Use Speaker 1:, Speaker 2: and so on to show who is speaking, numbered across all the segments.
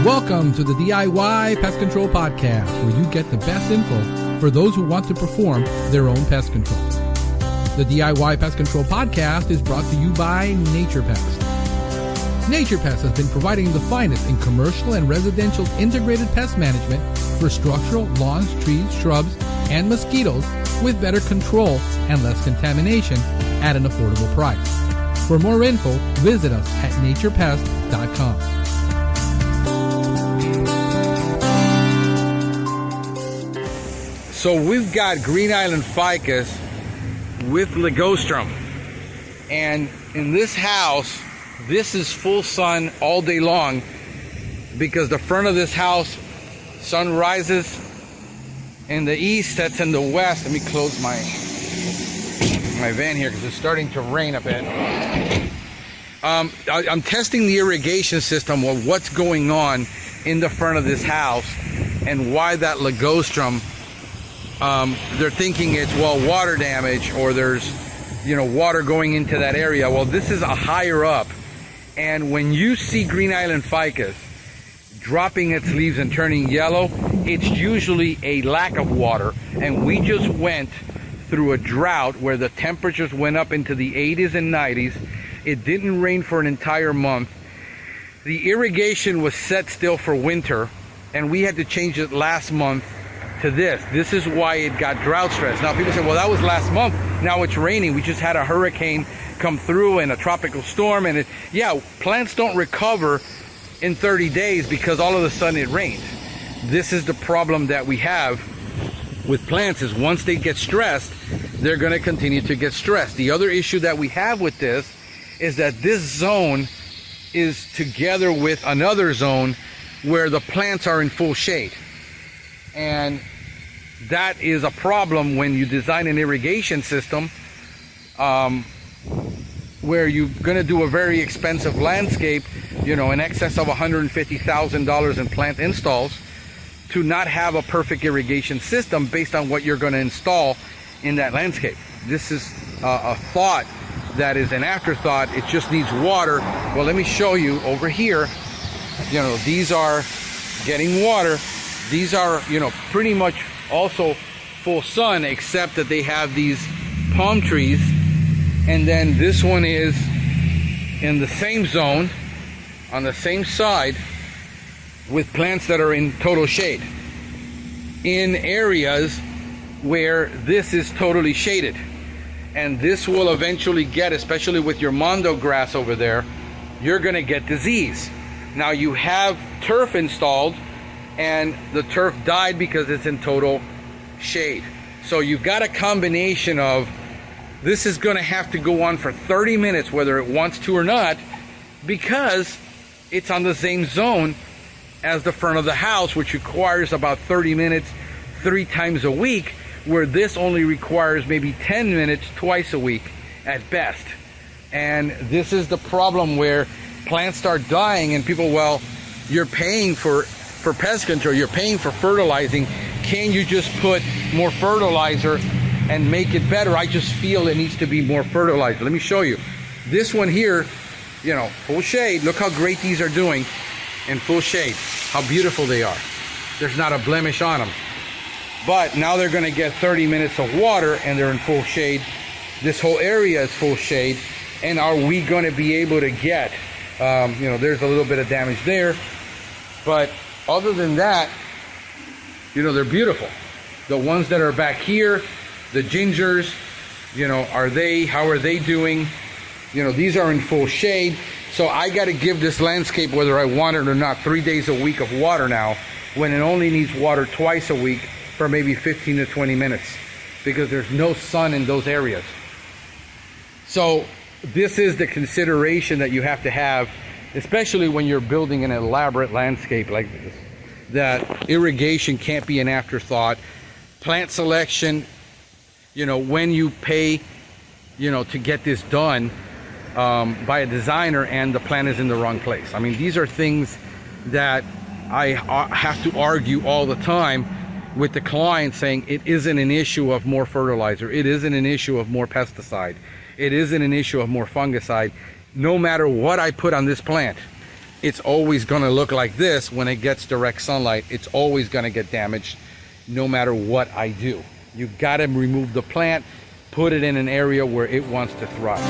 Speaker 1: Welcome to the DIY Pest Control Podcast, where you get the best info for those who want to perform their own pest control. The DIY Pest Control Podcast is brought to you by Naturepest. Naturepest has been providing the finest in commercial and residential integrated pest management for structural, lawns, trees, shrubs, and mosquitoes with better control and less contamination at an affordable price. For more info, visit us at naturepest.com.
Speaker 2: So we've got Green Island Ficus with ligustrum, and in this house, this is full sun all day long because the front of this house, sun rises in the east, sets in the west. Let me close my van here because it's starting to rain a bit. I'm testing the irrigation system of what's going on in the front of this house and why that ligustrum. They're thinking it's, well, water damage, or there's, water going into that area. Well, this is a higher up. And when you see Green Island Ficus dropping its leaves and turning yellow, it's usually a lack of water. And we just went through a drought where the temperatures went up into the 80s and 90s. It didn't rain for an entire month. The irrigation was set still for winter, and we had to change it last month to this. This is why it got drought stress. Now people say, well, that was last month. Now it's raining. We just had a hurricane come through and a tropical storm, and plants don't recover in 30 days because all of a sudden it rained. This is the problem that we have with plants, is once they get stressed, they're going to continue to get stressed. The other issue that we have with this is that this zone is together with another zone where the plants are in full shade. And that is a problem when you design an irrigation system where you're going to do a very expensive landscape, in excess of $150,000 in plant installs, to not have a perfect irrigation system based on what you're going to install in that landscape. This is a thought that is an afterthought. It just needs water. Well, let me show you over here. These are getting water. These are, pretty much also full sun, except that they have these palm trees. And then this one is in the same zone, on the same side, with plants that are in total shade, in areas where this is totally shaded. And this will eventually get, especially with your mondo grass over there, you're going to get disease. Now you have turf installed, and the turf died because it's in total shade. So you've got a combination of, this is going to have to go on for 30 minutes whether it wants to or not, because it's on the same zone as the front of the house, which requires about 30 minutes 3 times a week, where this only requires maybe 10 minutes twice a week at best. And this is the problem where plants start dying, and people, well, you're paying for pest control, you're paying for fertilizing. Can you just put more fertilizer and make it better? I just feel it needs to be more fertilizer. Let me show you. This one here, full shade. Look how great these are doing in full shade. How beautiful they are. There's not a blemish on them. But now they're going to get 30 minutes of water and they're in full shade. This whole area is full shade. And are we going to be able to get, there's a little bit of damage there. But other than that, they're beautiful. The ones that are back here, the gingers, how are they doing? These are in full shade. So I got to give this landscape, whether I want it or not, 3 days a week of water now, when it only needs water twice a week for maybe 15 to 20 minutes, because there's no sun in those areas. So this is the consideration that you have to have, especially when you're building an elaborate landscape like this, that irrigation can't be an afterthought. Plant selection, when you pay, to get this done by a designer and the plant is in the wrong place. I mean, these are things that I have to argue all the time with the client, saying it isn't an issue of more fertilizer. It isn't an issue of more pesticide. It isn't an issue of more fungicide. No matter what I put on this plant, it's always going to look like this when it gets direct sunlight. It's always going to get damaged no matter what I do. You got to remove the plant, put it in an area where it wants to thrive.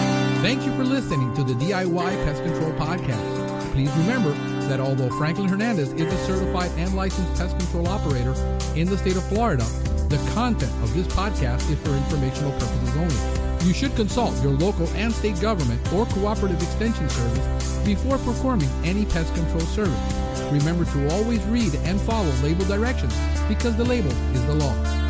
Speaker 1: Thank you for listening to the DIY Pest Control Podcast. Please remember that although Franklin Hernandez is a certified and licensed pest control operator in the state of Florida, the content of this podcast is for informational purposes only. You should consult your local and state government or cooperative extension service before performing any pest control service. Remember to always read and follow label directions because the label is the law.